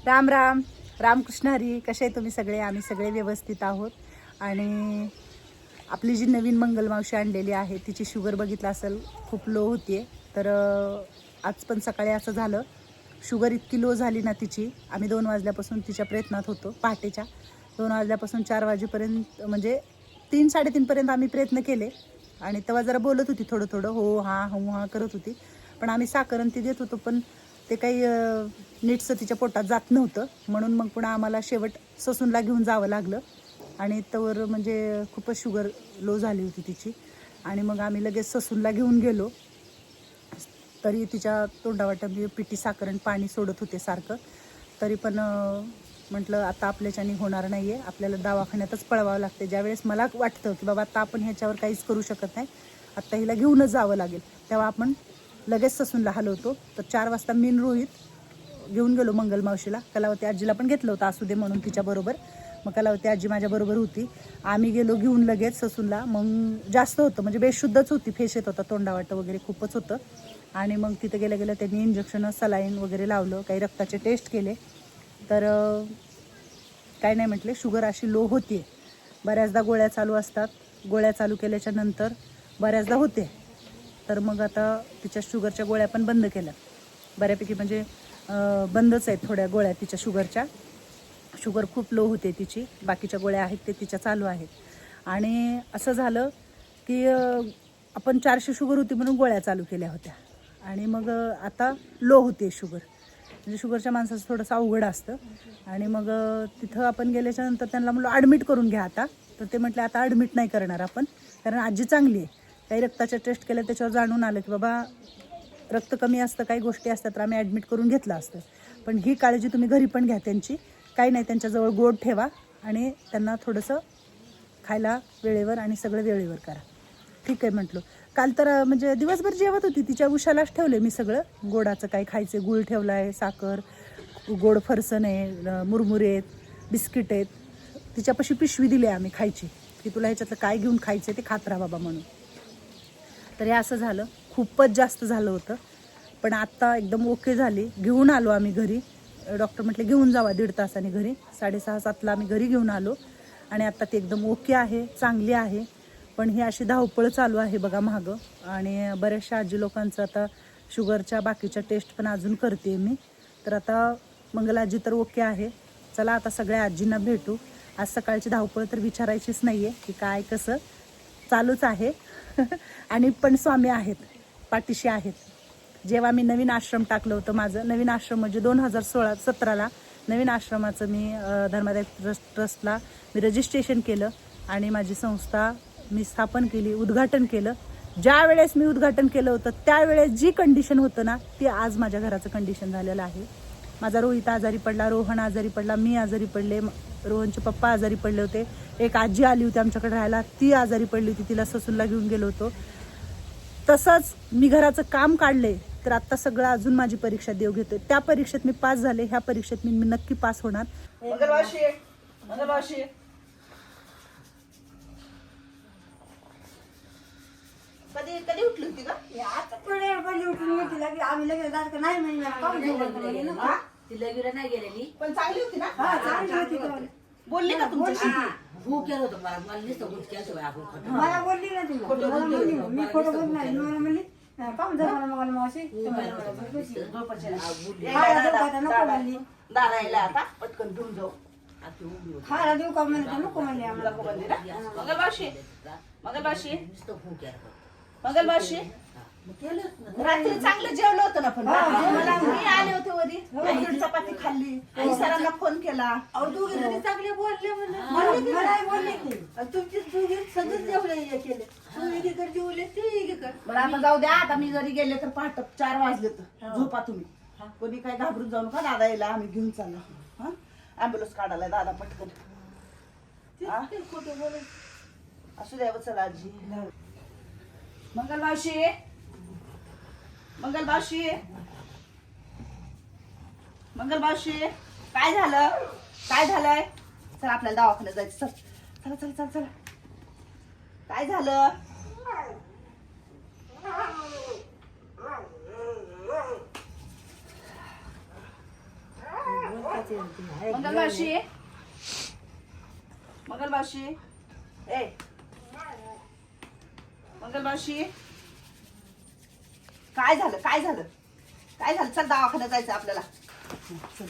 राम राम रामकृष्ण हरी. कसे आहे तुम्ही सगळे? आम्ही सगळे व्यवस्थित आहोत. आणि आपली जी नवीन मंगलमावशी आणलेली आहे तिची शुगर बघितलं असेल खूप लो होती. तर आज पण सकाळी असं झालं, शुगर इतकी लो झाली ना तिची. आम्ही 2 वाजल्यापासून तिच्या प्रयत्नात होतो. पहाटेच्या 2 वाजल्यापासून 4 वाजेपर्यंत, म्हणजे 3-3:30 पर्यंत आम्ही प्रयत्न केले. आणि तेव्हा जरा बोलत होती, थोडं थोडं हो हां हो हां करत होती. पण आम्ही साखर ती देत होतो, पण ते काही नीटचं तिच्या पोटात जात नव्हतं. म्हणून मग पुन्हा आम्हाला शेवट ससूनला घेऊन जावं लागलं. आणि तवर म्हणजे खूपच शुगर लो झाली होती तिची. आणि मग आम्ही लगेच ससूनला घेऊन गेलो. तरी तिच्या तोंडावाटात पिठी साखर आणि पाणी सोडत होते सारखं. तरी पण म्हटलं आता आपल्याच्यानी होणार नाही आहे, आपल्याला दवाखान्यातच पळवावं लागते. ज्यावेळेस मला वाटतं की बाबा आता आपण ह्याच्यावर काहीच करू शकत नाही, आत्ता हिला घेऊनच जावं लागेल, तेव्हा आपण लगेच ससूनला हलवतो. तर 4 वाजता मीन रोहित घेऊन गेलो मंगलमावशीला. कलावती आजीला पण घेतलं होतं असू दे म्हणून तिच्याबरोबर. मग कलावती आजी माझ्याबरोबर होती. आम्ही गेलो घेऊन लगेच ससूनला. मग जास्त होतं, म्हणजे बेशुद्धच होती, फेस येत होता, तोंडावाटं वगैरे खूपच होतं. आणि मग तिथं गेल्या गेल्या त्यांनी इंजेक्शन सलाईन वगैरे लावलं, काही रक्ताचे टेस्ट केले. तर काय नाही म्हटले, शुगर अशी लो होती. बऱ्याचदा गोळ्या चालू असतात, गोळ्या चालू केल्याच्या नंतर बऱ्याचदा होते. तर मग आता तिच्या शुगरच्या गोळ्या पण बंद केल्या बऱ्यापैकी, म्हणजे बंदच आहेत थोड्या गोळ्या तिच्या शुगरच्या. शुगर खूप लो होते तिची, बाकीच्या गोळ्या आहेत ते तिच्या चालू आहेत. आणि असं झालं की आपण 400 शुगर होती म्हणून गोळ्या चालू केल्या होत्या. आणि मग आता लो होते शुगर. म्हणजे शुगरच्या माणसाचं थोडंसं अवघड असतं. आणि मग तिथं आपण गेल्याच्या नंतर त्यांना म्हणलं ॲडमिट करून घ्या आता. तर ते म्हटले आता ॲडमिट नाही करणार आपण, कारण आजी चांगली आहे. काही रक्ताच्या टेस्ट केल्या त्याच्यावर जाणून आलं की बाबा रक्त कमी असतं, काही गोष्टी असतात, तर आम्ही ॲडमिट करून घेतलं असतं. पण ही काळजी तुम्ही घरी पण घ्या त्यांची. काही नाही, त्यांच्याजवळ गोड ठेवा आणि त्यांना थोडंसं खायला वेळेवर आणि सगळं वेळेवर करा. ठीक आहे म्हटलं. काल तर म्हणजे दिवसभर जेवत होती, तिच्या उशालाच ठेवले मी सगळं. गोडाचं काही खायचे, गुळ ठेवला आहे, साखर, गोड फरसन आहे, मुरमुरे आहेत, बिस्किट आहेत. तिच्यापाशी पिशवी दिली आम्ही खायची, की तुला ह्याच्यातलं काय घेऊन खायचं ते खात राहा बाबा म्हणून. तर हे असं झालं, खूपच जास्त झालं होतं. पण आत्ता एकदम ओके झाली. घेऊन आलो आम्ही घरी. डॉक्टर म्हटले घेऊन जावा 1.5 तासाने घरी. 6:30-7ला आम्ही घरी घेऊन आलो. आणि आत्ता ती एकदम ओके आहे, चांगली आहे. पण ही अशी धावपळ चालू आहे बघा मागं. आणि बऱ्याचशा आजी लोकांचं आता शुगरच्या बाकीच्या टेस्ट पण अजून करते मी. तर आता मंगलाजी तर ओके आहे. चला आता सगळ्या आजींना भेटू. आज सकाळची धावपळ तर विचारायचीच नाही आहे की काय कसं चालूच आहे. आणि पण स्वामी आहेत, पाठीशी आहेत. जेव्हा मी नवीन आश्रम टाकलं होतं, माझं नवीन आश्रम म्हणजे 2017ला नवीन आश्रमाचं मी धर्मादाय ट्रस्टला मी रजिस्ट्रेशन केलं आणि माझी संस्था मी स्थापन केली, उद्घाटन केलं. ज्या वेळेस मी उद्घाटन केलं होतं त्यावेळेस जी कंडिशन होतं ना, ती आज माझ्या घराचं कंडिशन झालेलं आहे. माझा रोहित आजारी पडला, रोहन आजारी पडला, मी आजारी पडले, रोहनचे पप्पा आजारी पडले होते, एक आजी आली होती आमच्याकडे राहायला, ती आजारी पडली होती, तिला ससूनला घेऊन गेलो होतो. तसंच मी घराचं काम काढले. तर आत्ता सगळं अजून माझी परीक्षा देव घेतोय. त्या परीक्षेत मी पास झाले, ह्या परीक्षेत मी नक्की पास होणार. मंगलमावशी, मंगलमावशी, कधी कधी उठली होती का? आता थोड्या वेळ पहिले उठून मी तिला आम्ही लगेच जात नाही म्हणजे पाऊस जोगत ना. ती लगीला नाही गेलेली. पण चांगली होती ना? हा चांगली होती तो. बोलली का तुमच्याशी? भूक केलं होतं मला, मला नुसतं भूक केलं आपण खोटं. मला बोलली ना तिला, मला बोलली मी खोटं बोलत नाही. मला म्हणली पाहून जा मला मावशी दारायला आता पटकन घेऊन जाऊ. आता उभी होती. खायला देऊ का म्हणते नको म्हणले आम्हाला. नको म्हणली ना? मंगलमावशी, मंगलमावशी, नुसतं भूक केलं. मंगलमावशी, मग केलंच ना. रात्री चांगलं जेवलं होतं ना? पण मला मी आले होते वरी, भाकरी चपाती खाल्ली आणि सरांना फोन केला. दोघे जणी चांगले बोलले मला बोलले की तुमची दोघे सगळं जेवले हे केले. तू एकीकडे जेवले ते एकीकडे. मला आता जाऊ द्या. आता मी जरी गेले तर पहाटे 4 वाजले तर झोपा तुम्ही. कोणी काय घाबरून जाऊ नका. दादा यायला आम्ही घेऊन चाललो. हा, ॲम्ब्युलन्स काढायला दादा पटकन. खोटं बोल असू द्या चला आजी. मंगलमावशी, मंगलमावशी, मंगलमावशी, काय झालं? काय झालंय? चला आपल्याला दवाखान्यात जायचं. चल चला चला चला चला. काय झालं? मंगलमावशी मंगलमावशी ए मंगलमावशी काय झालं काय झालं काय झालं चल दवाखान्यात जायचं आपल्याला चल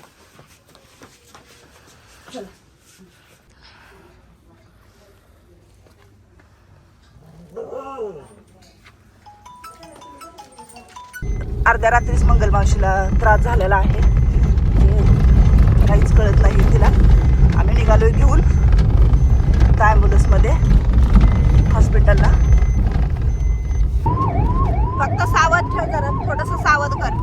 चल अर्ध्या रात्रीच मंगलमावशीला त्रास झालेला आहे काहीच कळत नाही तिला आम्ही निघालोय घेऊन त्या ॲम्ब्युलन्समध्ये हॉस्पिटलला फक्त सावध ठेव जरा थोडंसं सावध कर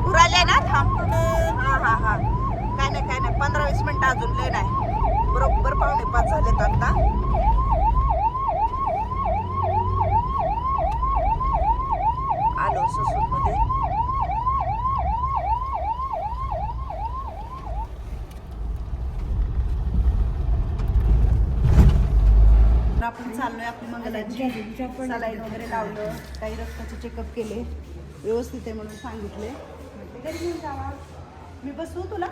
उराले ना थांब हा काय नाही 15-20 मिनिटं अजून लय नाही बरोबर 4:45 झालेत आता आलो ससून मध्ये आपण चाललोय आपली मंगलाची सलाईन वगैरे लावलं काही रक्ताचे चेकअप केले व्यवस्थित आहे म्हणून सांगितले म्हटले घरी घेऊन जावा मी बसवू तुला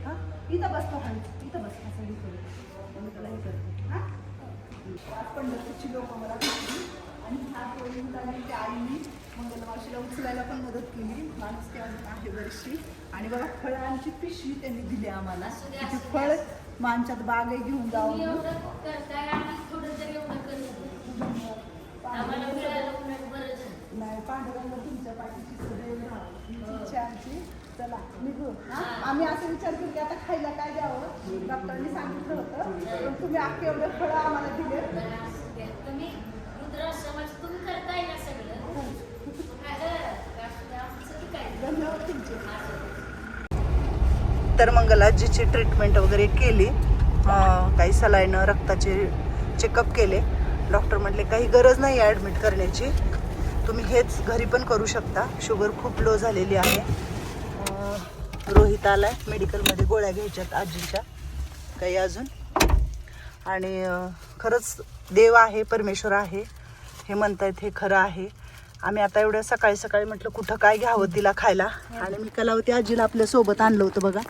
हां इथं बसतो खाली इथं बस असं हे करू मी तुला हे करते हां पंढरपूरची लोक मला भेटली आणि हात वळून त्या आईनी मंगलमावशीला उचलायला पण मदत केली माणूस ती अजून आहे बरीचशी आणि बघा फळांची पिशवी त्यांनी दिली आम्हाला ती फळ माणच्यात बागे घेऊन जाऊन नाही पांडुरंग तुमच्या पाठीची सदैव राहा इच्छा आमची चला निघू आम्ही असं विचार केला की आता खायला काय द्यावं डॉक्टरांनी सांगितलं होतं पण तुम्ही अख्खे एवढे फळं आम्हाला दिले धन्यवाद तुमचे तर मंगलाजीची ट्रीटमेंट वगैरे केली काही सलाईन रक्ताचे चेकअप केले डॉक्टर म्हटले काही गरज नाही ॲडमिट करण्याची तुम्ही हेच घरी पण करू शकता शुगर खूप लो झालेली आहे रोहित आलाय मेडिकलमध्ये गोळ्या घ्यायच्यात आजीच्या काही अजून आणि खरंच देव आहे परमेश्वर आहे हे म्हणतायत हे खरं आहे आम्ही आता एवढं सकाळी सकाळी म्हटलं कुठं काय घ्यावं तिला खायला आणि मी कलावती आजीला आपल्या सोबत आणलं होतं बघा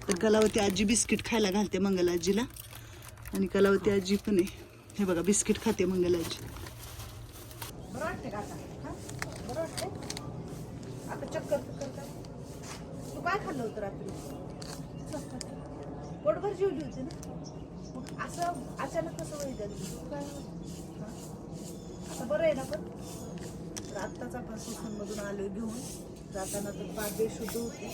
तर कलावती आजी बिस्किट खायला घालते मंगल आजीला आणि कलावती आजी पण आहे हे बघा बिस्किट खाते मंगल आजी बरं वाटते का आता बरं वाटते आता चक्कर तू काय खाल्लं होतं रात्री पोटभर जेवली होती ना असं अचानक कसं वय झालं काय आता बरं आहे ना पण आत्ताच आपण सुसूनमधून आलो घेऊन जाताना तर पाच बेशुद्ध होते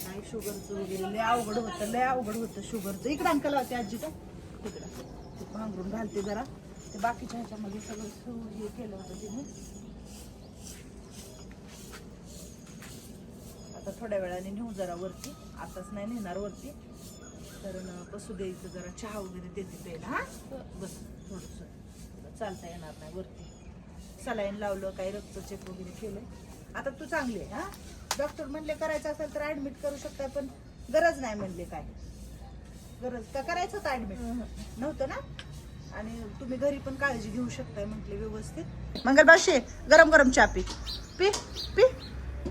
नाही शुगरचं वगैरे लय अवघड होतं शुगरचं इकडं अंकल होते आजी का तिकडं ते भांगरून घालते जरा ते बाकीच्या ह्याच्यामध्ये सगळं हे केलं होतं तिने आता थोड्या वेळाने नेऊ जरा वरती आताच नाही नेणार वरती कारण बसू द्यायचं जरा चहा वगैरे देते प्यायला हा बस थोडंसं चालता येणार नाही वरती सलाईन लावलं काही रक्त चेक वगैरे केलं आता तू चांगली आहे हा डॉक्टर म्हणले करायचं असेल तर ऍडमिट करू शकताय पण गरज नाही म्हणले काय गरज का करायचं होतं ऍडमिट नव्हतं ना आणि तुम्ही घरी पण काळजी घेऊ शकताय म्हटले व्यवस्थित मंगलबाशी गरम गरम चहा पी पी पी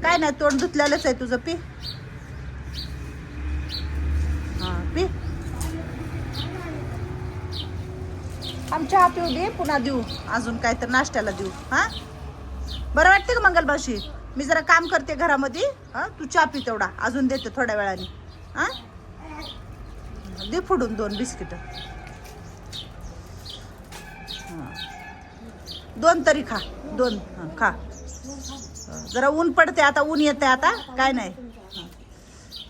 काय नाही तोंड धुतलेलंच आहे तुझं पी हा पी चहा पिऊ दे पुन्हा देऊ अजून काय तर नाश्त्याला देऊ हा बरं वाटते का मंगलबाशी मी जरा काम करते घरामध्ये हा तू चहा पी तेवढा अजून देते थोड्या वेळाने हा दे फोडून 2 बिस्किट 2 तरी खा 2 खा जरा ऊन पडते आता ऊन येते आता काय नाही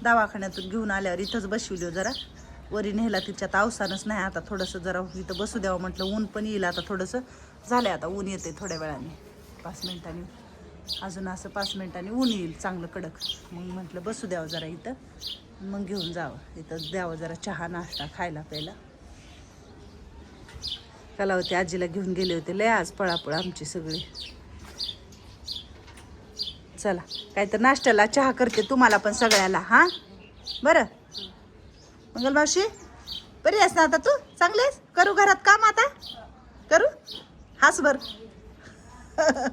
दवाखान्यातून घेऊन आल्यावर इथंच बसविलो जरा वरी नेला तिच्यात अवसानच नाही आता थोडंसं जरा इथं बसू द्यावं म्हटलं ऊन पण येईल आता थोडंसं झालंय आता ऊन येते थोड्या वेळाने 5 मिनिटांनी अजून असं 5 मिनिटांनी ऊन येईल चांगलं कडक मग म्हटलं बसू द्यावं जरा इथं मग घेऊन जावं इथं द्यावं जरा चहा नाश्ता खायला प्यायला कलावती आजीला घेऊन गेले होते लय आज पळापळ आमची सगळी चला चला काहीतरी नाश्त्याला चहा करते तुम्हाला पण सगळ्याला. हा बरं मंगल मावशी बरी आहेस ना आता तू? चांगलेस? करू घरात काम आता? करू हास बर.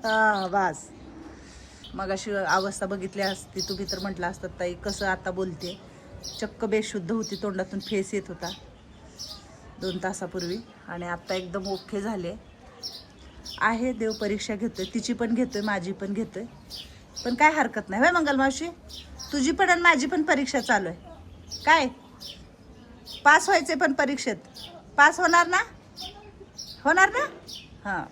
हा बस. मग अशी अवस्था बघितली असती तुम्ही तर म्हटलं असतं ताई कसं आता बोलते. चक्क बेशुद्ध होती, तोंडातून फेस येत होता 2 तासापूर्वी आणि आत्ता एकदम ओके झाले आहे. देव परीक्षा घेतोय, तिची पण घेतोय, माझी पण घेतोय, पण काय हरकत नाही. होय मंगल मावशी? तुझी पण आणि माझी पण परीक्षा चालू आहे. काय पास व्हायचे पण परीक्षेत पास होणार ना? होणार ना? हां